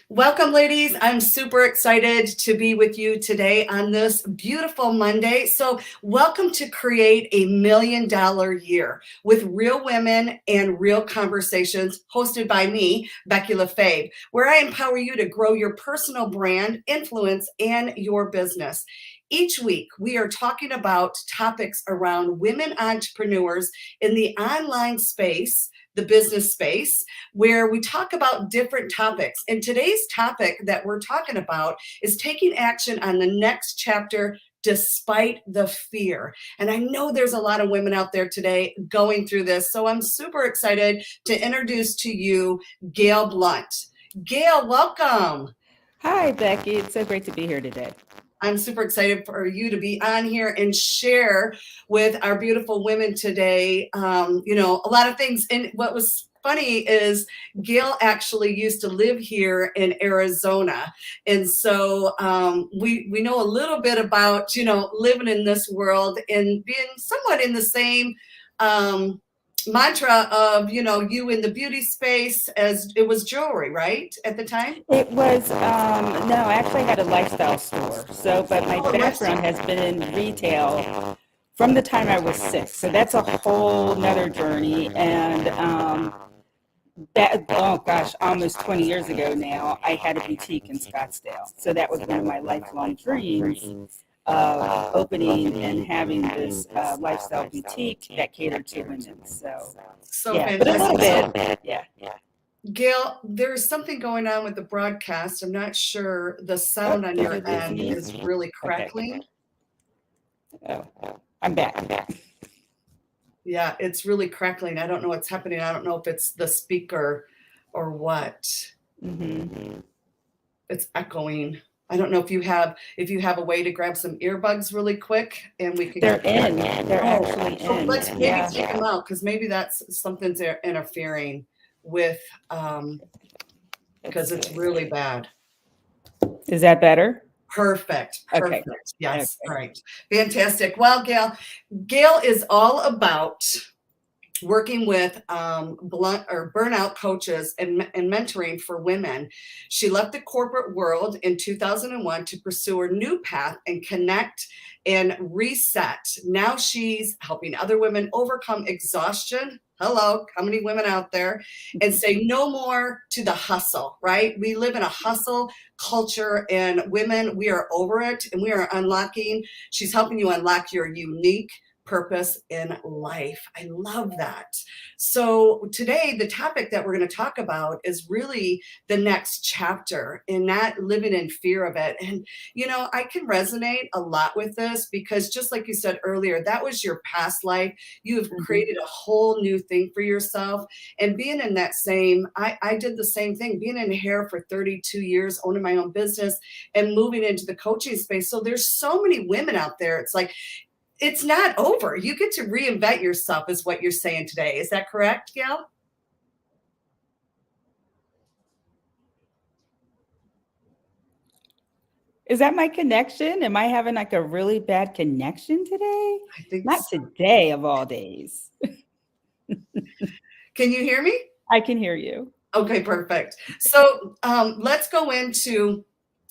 Welcome, ladies. I'm super excited to be with you today on this beautiful Monday. So, welcome to Create a $1,000,000 Year with real women and real conversations, hosted by me, Becky LaFave, where I empower you to grow your personal brand, influence, and your business. Each week, we are talking about topics around women entrepreneurs in the online space, the business space, where we talk about different topics. And today's topic that we're talking about is taking action on the next chapter despite the fear. And I know there's a lot of women out there today going through this. So I'm super excited to introduce to you Gale Blount. Gale, welcome. Hi, Becky. It's so great to be here today. I'm super excited for you to be on here and share with our beautiful women today. A lot of things. And what was funny is Gail actually used to live here in Arizona. And so we know a little bit about, living in this world and being somewhat in the same mantra of, you in the beauty space as it was jewelry, right? At the time? It was, no, I actually had a lifestyle store. But my background has been in retail from the time I was 6. So that's a whole nother journey. And oh gosh, almost 20 years ago now, I had a boutique in Scottsdale. So that was one of my lifelong dreams of opening and having this lifestyle boutique that catered to women. So yeah, but a little bit, yeah. Gail, there's something going on with the broadcast. I'm not sure the sound on your end is really crackling. Okay. Oh, I'm back. Yeah, it's really crackling. I don't know what's happening. I don't know if it's the speaker or what. Mm-hmm. It's echoing. I don't know if you have a way to grab some earbuds really quick and we can. They're actually in. So let's maybe take them out because maybe that's something's interfering with because it's really bad. Is that better? Perfect. Okay. Yes. Okay. All right. Fantastic. Well, Gail is all about working with burnout coaches and mentoring for women. She left the corporate world in 2001 to pursue her new path and connect and reset. Now she's helping other women overcome exhaustion. Hello, how many women out there? And say no more to the hustle, right? We live in a hustle culture, and women, we are over it, and we are unlocking. She's helping you unlock your unique purpose in life. I love that. So today, the topic that we're going to talk about is really the next chapter and not living in fear of it. And, I can resonate a lot with this because just like you said earlier, that was your past life. You have created a whole new thing for yourself. And being in that I did the same thing, being in hair for 32 years, owning my own business and moving into the coaching space. So there's so many women out there. It's like, it's not over. You get to reinvent yourself is what you're saying today. Is that correct, Gail? Is that my connection? Am I having like a really bad connection today? I think not so. Today of all days. Can you hear me? I can hear you. Okay, perfect. So let's go into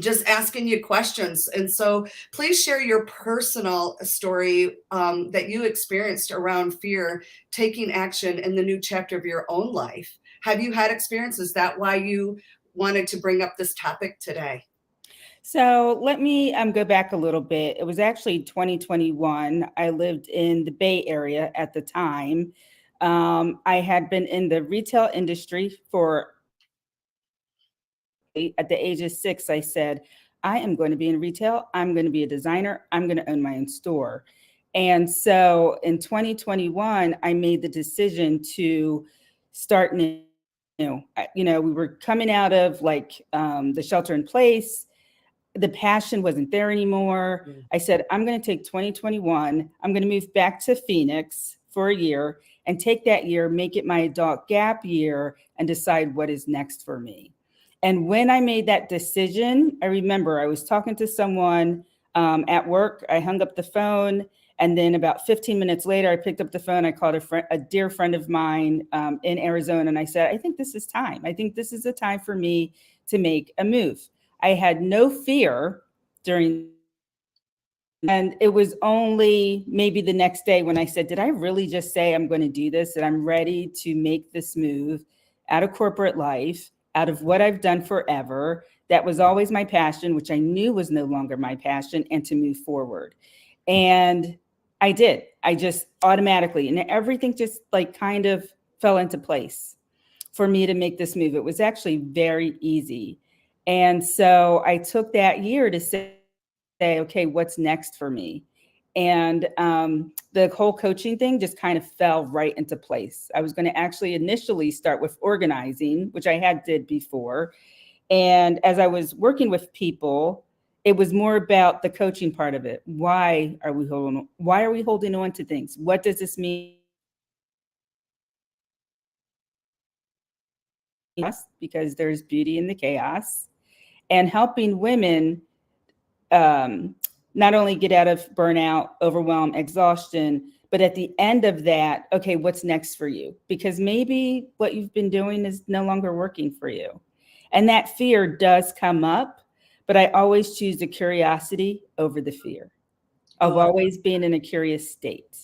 just asking you questions. And so please share your personal story that you experienced around fear, taking action in the new chapter of your own life. Have you had experience? Is that why you wanted to bring up this topic today? So let me go back a little bit. It was actually 2021. I lived in the Bay Area at the time. I had been in the retail industry at the age of 6, I said, I am going to be in retail. I'm going to be a designer. I'm going to own my own store. And so in 2021, I made the decision to start new. We were coming out of the shelter in place. The passion wasn't there anymore. I said, I'm going to take 2021. I'm going to move back to Phoenix for a year and take that year, make it my adult gap year and decide what is next for me. And when I made that decision, I remember I was talking to someone at work. I hung up the phone And then about 15 minutes later, I picked up the phone. I called a dear friend of mine in Arizona, and I said, I think this is time. I think this is a time for me to make a move. I had no fear during, and it was only maybe the next day when I said, did I really just say I'm going to do this, that I'm ready to make this move out of corporate life, out of what I've done forever, that was always my passion, which I knew was no longer my passion, and to move forward. And I did. I just automatically, and everything just like kind of fell into place for me to make this move. It was actually very easy. And so I took that year to say, okay, what's next for me? And the whole coaching thing just kind of fell right into place. I was going to actually initially start with organizing, which I had did before. And as I was working with people, it was more about the coaching part of it. Why are we holding on to things? What does this mean? Because there's beauty in the chaos, and helping women not only get out of burnout, overwhelm, exhaustion, but at the end of that, okay, what's next for you? Because maybe what you've been doing is no longer working for you. And that fear does come up, but I always choose the curiosity over the fear of Oh, always being in a curious state.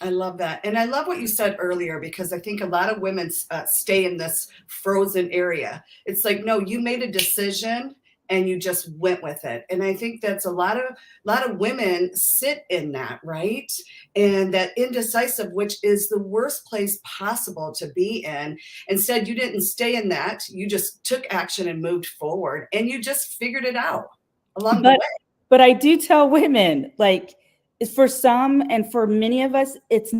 I love that. And I love what you said earlier, because I think a lot of women stay in this frozen area. It's like, no, you made a decision and you just went with it. And I think that's a lot of women sit in that, right? And that indecisive, which is the worst place possible to be in. Instead, you didn't stay in that. You just took action and moved forward, and you just figured it out along the But way. but I do tell women, like, for some and for many of us, it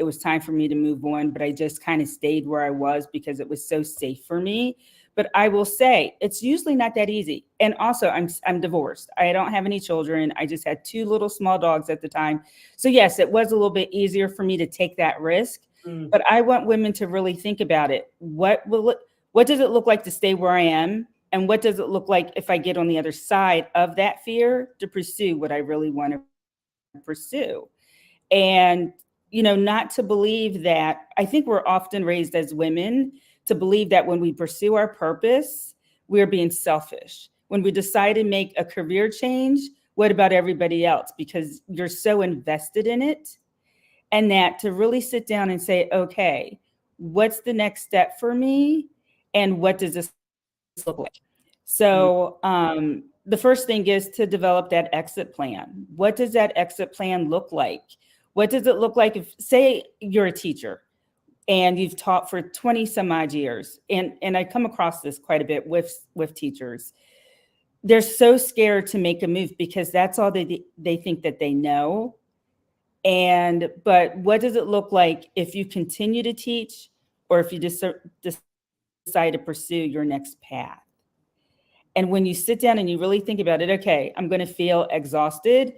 was time for me to move on, but I just kind of stayed where I was because it was so safe for me. But I will say it's usually not that easy. And also, I'm divorced. I don't have any children. I just had two little small dogs at the time. So yes, it was a little bit easier for me to take that risk. Mm. But I want women to really think about it. What does it look like to stay where I am? And what does it look like if I get on the other side of that fear to pursue what I really want to pursue? And not to believe that. I think we're often raised as women to believe that when we pursue our purpose, we're being selfish. When we decide to make a career change, what about everybody else? Because you're so invested in it. And that to really sit down and say, okay, what's the next step for me? And what does this look like? So the first thing is to develop that exit plan. What does that exit plan look like? What does it look like if, say, you're a teacher and you've taught for 20 some odd years? And I come across this quite a bit with teachers. They're so scared to make a move because that's all they think that they know. But what does it look like if you continue to teach, or if you just decide to pursue your next path? And when you sit down and you really think about it, okay, I'm going to feel exhausted.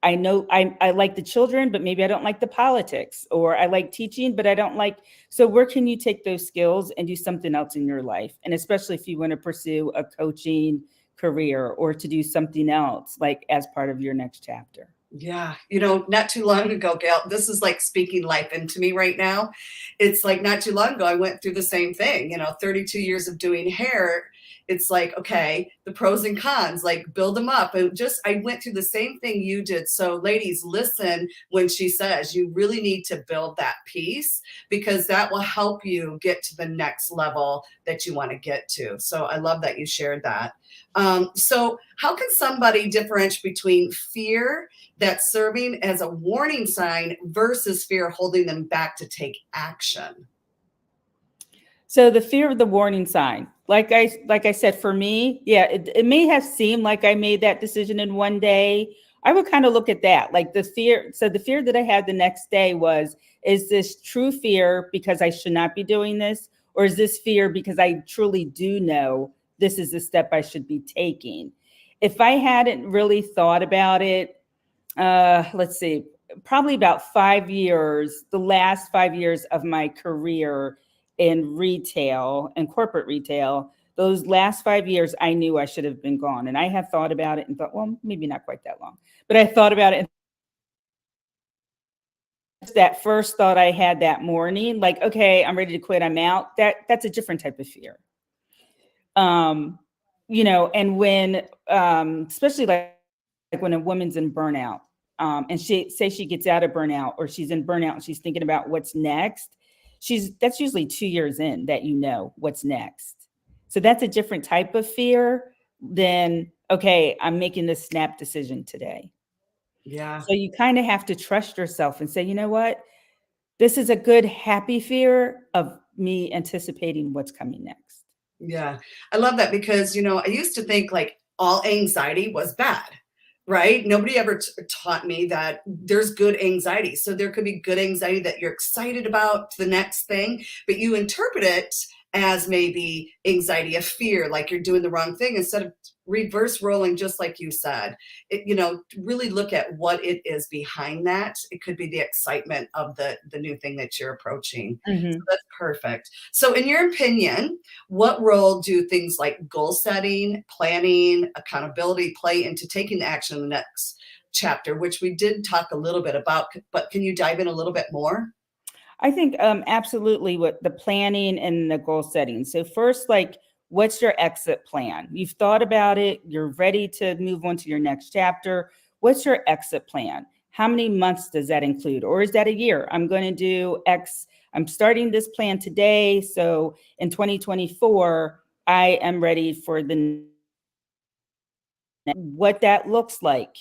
I know I like the children, but maybe I don't like the politics, or I like teaching, but I don't like. So where can you take those skills and do something else in your life? And especially if you want to pursue a coaching career or to do something else, like as part of your next chapter. Yeah, not too long ago, Gail, this is like speaking life into me right now. It's like not too long ago, I went through the same thing, 32 years of doing hair. It's like, okay, the pros and cons, like build them up. And just, I went through the same thing you did. So, ladies, listen when she says you really need to build that piece, because that will help you get to the next level that you want to get to. So, I love that you shared that. So, how can somebody differentiate between fear that's serving as a warning sign versus fear holding them back to take action? So the fear of the warning sign, like I said, for me, yeah, it may have seemed like I made that decision in one day. I would kind of look at that, like the fear. So the fear that I had the next day was, is this true fear because I should not be doing this? Or is this fear because I truly do know this is the step I should be taking? If I hadn't really thought about it, let's see, probably about 5 years, the last 5 years of my career in retail and corporate retail, those last 5 years, I knew I should have been gone. And I have thought about it and thought, well, maybe not quite that long, but I thought about it. And that first thought I had that morning, like, okay, I'm ready to quit, I'm out. That's a different type of fear. Um, and when, especially like when a woman's in burnout, and she gets out of burnout, or she's in burnout and she's thinking about what's next, that's usually 2 years in that what's next. So that's a different type of fear than, okay, I'm making this snap decision today. Yeah. So you kind of have to trust yourself and say, you know what? This is a good, happy fear of me anticipating what's coming next. Yeah. I love that because, I used to think like all anxiety was bad, right? Nobody ever taught me that there's good anxiety. So there could be good anxiety that you're excited about the next thing, but you interpret it as maybe anxiety of fear, like you're doing the wrong thing, instead of reverse rolling, just like you said. Really look at what it is behind that. It could be the excitement of the new thing that you're approaching. So Mm-hmm. that's perfect. So in your opinion, what role do things like goal setting, planning, accountability play into taking action in the next chapter, which we did talk a little bit about, but can you dive in a little bit more? I think absolutely, what the planning and the goal setting. So first, like, what's your exit plan? You've thought about it. You're ready to move on to your next chapter. What's your exit plan? How many months does that include? Or is that a year? I'm going to do X. I'm starting this plan today. So in 2024, I am ready for what that looks like.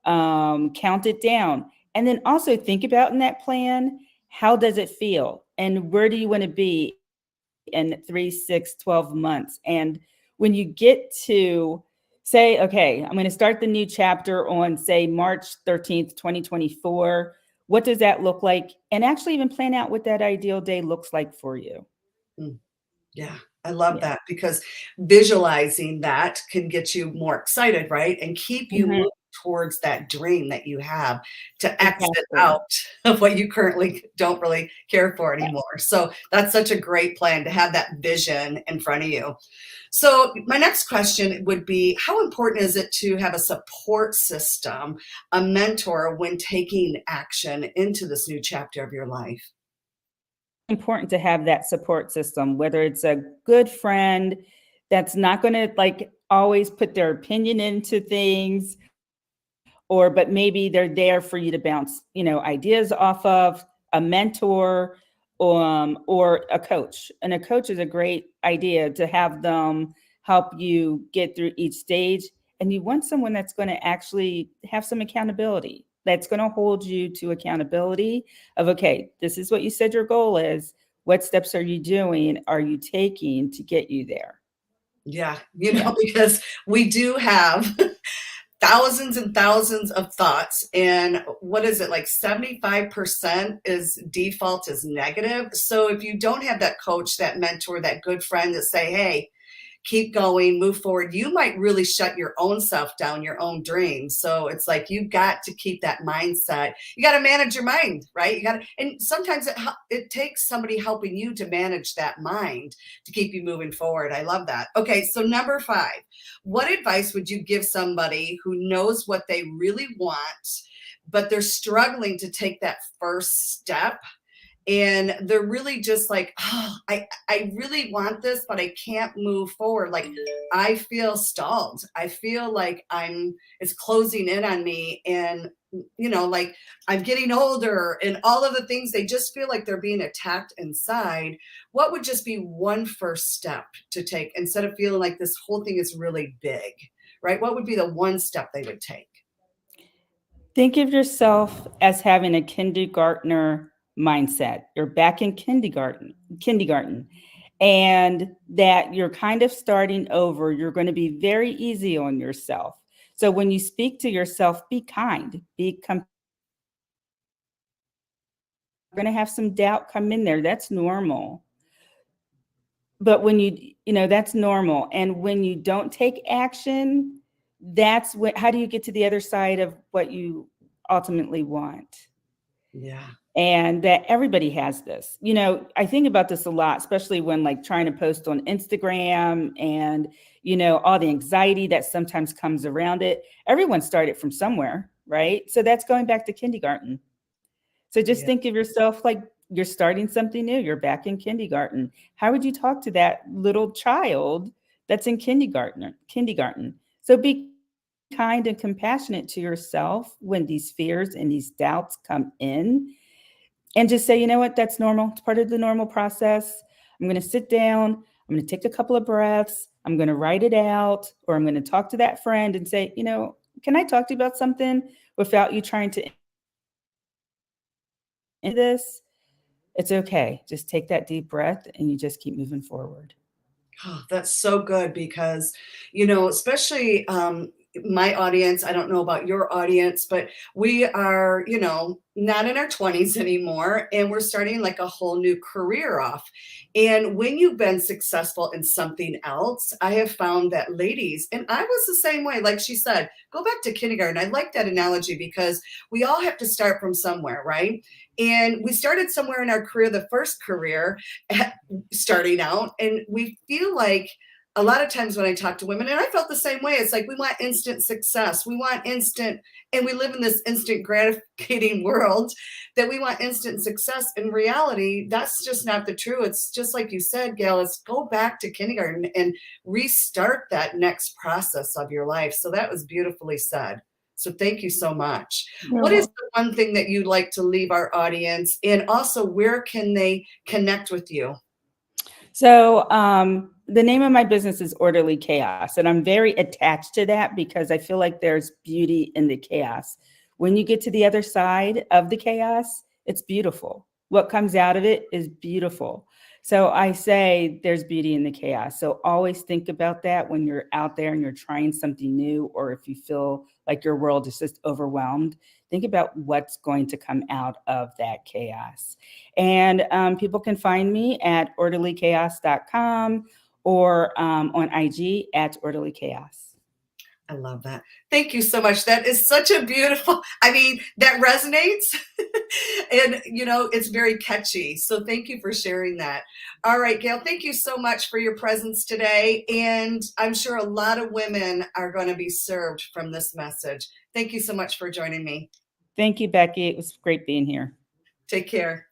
Count it down. And then also think about in that plan, how does it feel? And where do you want to be in 3, 6, 12 months? And when you get to say, okay, I'm going to start the new chapter on, say, March 13th, 2024, what does that look like? And actually even plan out what that ideal day looks like for you. Mm. Yeah, I love Yeah. that because visualizing that can get you more excited, right? And keep you Mhm. moving towards that dream that you have to exit Exactly. out of what you currently don't really care for anymore. So that's such a great plan to have that vision in front of you. So my next question would be, how important is it to have a support system, a mentor when taking action into this new chapter of your life? Important to have that support system, whether it's a good friend that's not going to like always put their opinion into things, or but maybe they're there for you to bounce, ideas off of, a mentor, or a coach. And a coach is a great idea to have them help you get through each stage. And you want someone that's going to actually have some accountability, that's going to hold you to accountability of, okay, this is what you said your goal is. What steps are you doing? Are you taking to get you there? Yeah, Yeah. because we do have thousands and thousands of thoughts, and what is it, like 75% is default is negative. So if you don't have that coach, that mentor, that good friend that say, hey, keep going, move forward, you might really shut your own self down, your own dreams. So it's like you got to keep that mindset. You got to manage your mind, right? You got to, and sometimes it takes somebody helping you to manage that mind to keep you moving forward. I love that. Okay, so number 5, what advice would you give somebody who knows what they really want, but they're struggling to take that first step? And they're really just like, oh, I really want this, but I can't move forward. Like, I feel stalled. I feel like it's closing in on me, and like I'm getting older and all of the things. They just feel like they're being attacked inside. What would just be one first step to take instead of feeling like this whole thing is really big, right? What would be the one step they would take? Think of yourself as having a kindergartner mindset. You're back in kindergarten, and that you're kind of starting over. You're going to be very easy on yourself. So when you speak to yourself, be kind, you're going to have some doubt come in there. That's normal. But when that's normal. And when you don't take action, that's how do you get to the other side of what you ultimately want? Yeah. and that everybody has this. You know, I think about this a lot, especially when like trying to post on Instagram and, you know, all the anxiety that sometimes comes around it. Everyone started from somewhere, right? So that's going back to kindergarten. So just Yeah. think of yourself like you're starting something new. You're back in kindergarten. How would you talk to that little child that's in kindergarten? Kindergarten. So be kind and compassionate to yourself when these fears and these doubts come in, and just say, you know what, that's normal. It's part of the normal process. I'm going to sit down. I'm going to take a couple of breaths. I'm going to write it out, or I'm going to talk to that friend and say, you know, can I talk to you about something without you trying to end this? It's okay. Just take that deep breath and you just keep moving forward. Oh, that's so good because, especially my audience, I don't know about your audience, but we are, not in our 20s anymore, and we're starting like a whole new career off. And when you've been successful in something else, I have found that ladies, and I was the same way, like she said, go back to kindergarten. I like that analogy because we all have to start from somewhere, right? And we started somewhere in our career, the first career, starting out, and we feel like a lot of times when I talk to women, and I felt the same way, it's like we want instant success, we want instant, and we live in this instant gratificating world that we want instant success. In reality, that's just not the true. It's just like you said, Gail, is go back to kindergarten and restart that next process of your life. So that was beautifully said. So thank you so much. You're What is welcome. the one thing that you'd like to leave our audience, and also where can they connect with you? So, the name of my business is Orderly Chaos, and I'm very attached to that because I feel like there's beauty in the chaos. When you get to the other side of the chaos, it's beautiful. What comes out of it is beautiful. So I say there's beauty in the chaos. So always think about that when you're out there and you're trying something new, or if you feel like your world is just overwhelmed, think about what's going to come out of that chaos. And people can find me at orderlychaos.com or on IG at orderlychaos. I love that. Thank you so much. That is such a beautiful, I mean, that resonates and, it's very catchy. So thank you for sharing that. All right, Gail, thank you so much for your presence today. And I'm sure a lot of women are going to be served from this message. Thank you so much for joining me. Thank you, Becky. It was great being here. Take care.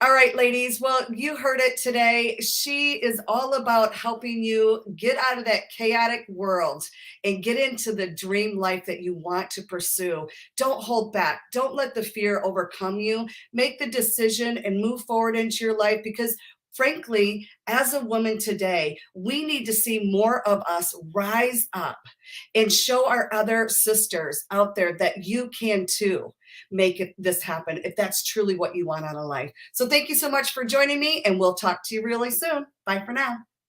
All right, ladies. Well, you heard it today. She is all about helping you get out of that chaotic world and get into the dream life that you want to pursue. Don't hold back. Don't let the fear overcome you. Make the decision and move forward into your life because, frankly, as a woman today, we need to see more of us rise up and show our other sisters out there that you can too this happen if that's truly what you want out of life. So thank you so much for joining me, and we'll talk to you really soon. Bye for now.